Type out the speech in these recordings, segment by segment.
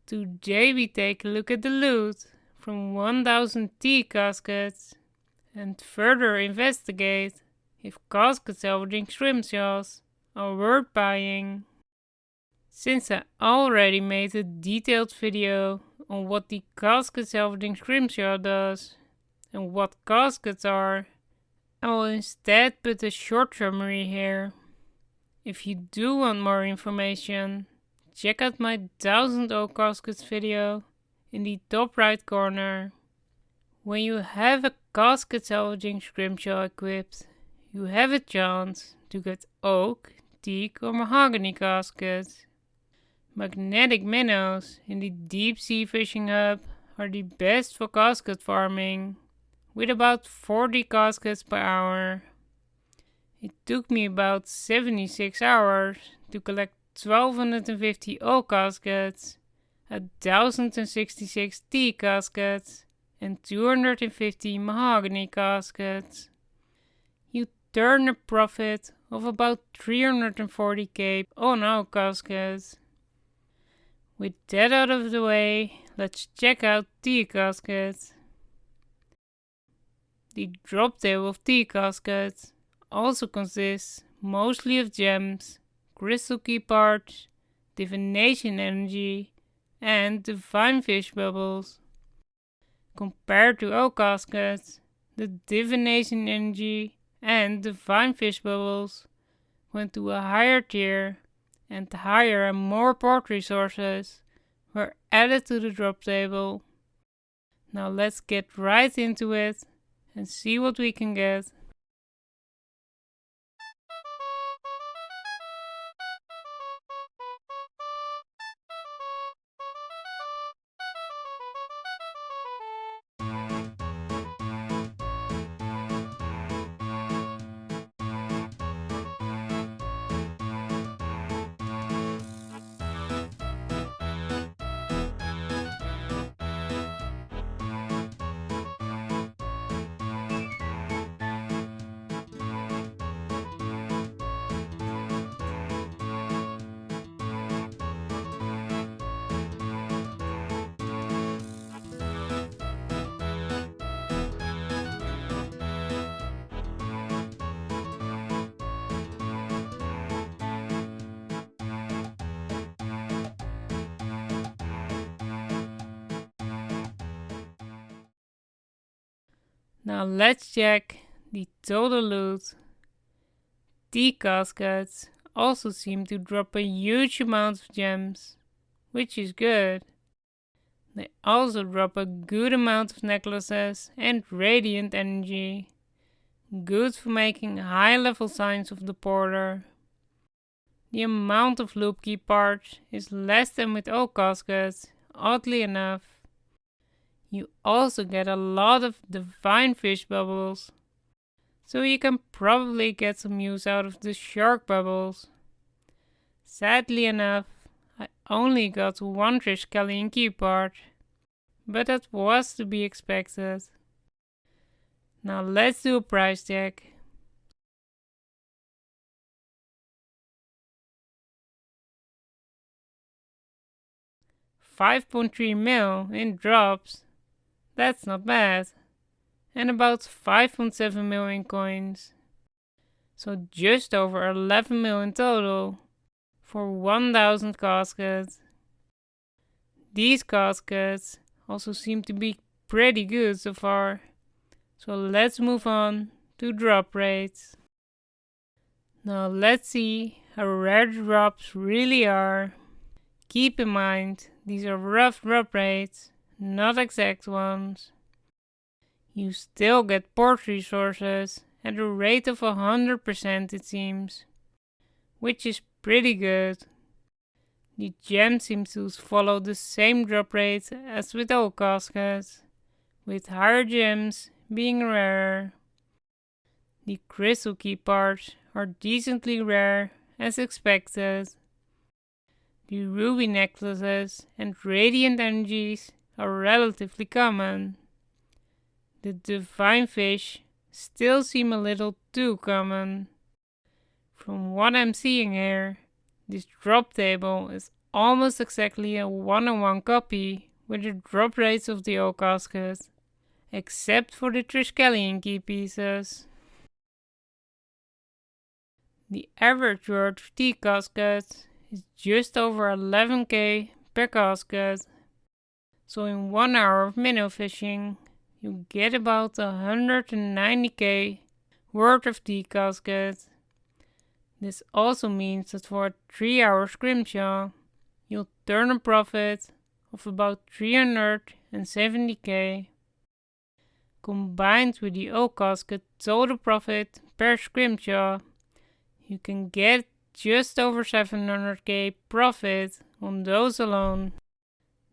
Today we take a look at the loot from 1000 Teak Caskets and further investigate if casket-salvaging scrimshaws are worth buying. Since I already made a detailed video on what the casket-salvaging scrimshaw does and what caskets are, I will instead put a short summary here. If you do want more information, check out my 1000 oak caskets video in the top right corner. When you have a casket salvaging scrimshaw equipped, you have a chance to get oak, teak or mahogany caskets. Magnetic minnows in the deep sea fishing hub are the best for casket farming, with about 40 caskets per hour. It took me about 76 hours to collect 1250 oak caskets, 1066 teak caskets, and 250 mahogany caskets. You turn a profit of about 340k on oak caskets. With that out of the way, let's check out teak caskets. The drop table of teak caskets also consists mostly of gems, crystal key parts, divination energy, and divine fish bubbles. Compared to oak caskets, the divination energy and divine fish bubbles went to a higher tier, and higher and more port resources were added to the drop table. Now let's get right into it and see what we can get. Now let's check the total loot. Teak caskets also seem to drop a huge amount of gems, which is good. They also drop a good amount of necklaces and radiant energy, good for making high level signs of the porter. The amount of loop key parts is less than with oak caskets, oddly enough. You also get a lot of divine fish bubbles, so you can probably get some use out of the shark bubbles. Sadly enough, I only got one Triskelion key part, but that was to be expected. Now let's do a price check. $5.3 mil in drops. That's not bad. And about 5.7 million coins. So just over 11 million total for 1000 caskets. These caskets also seem to be pretty good so far. So let's move on to drop rates. Now let's see how rare the drops really are. Keep in mind, these are rough drop rates, not exact ones. You still get port resources at a rate of 100% it seems, which is pretty good. The gem seems to follow the same drop rate as with oak caskets, with higher gems being rarer. The crystal key parts are decently rare as expected. The ruby necklaces and radiant energies are relatively common. The divine fish still seem a little too common. From what I'm seeing here, this drop table is almost exactly a 1-on-1 copy with the drop rates of the oak casket, except for the Triskelion key pieces. The average worth of Teak Caskets is just over 11k per casket, so in 1 hour of minnow fishing you get about 190k worth of Teak Caskets. This also means that for a 3-hour scrimshaw you'll turn a profit of about 370k. Combined with the oak casket total profit per scrimshaw, you can get just over 700k profit on those alone.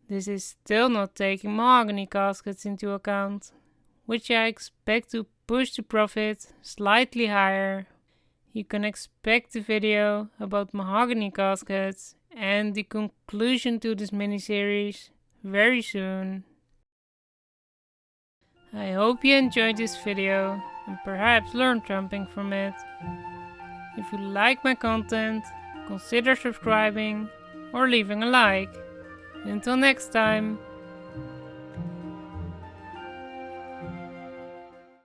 This is still not taking mahogany caskets into account, which I expect to push the profit slightly higher. You can expect a video about mahogany caskets and the conclusion to this mini-series very soon. I hope you enjoyed this video and perhaps learned something from it. If you like my content, consider subscribing or leaving a like. Until next time.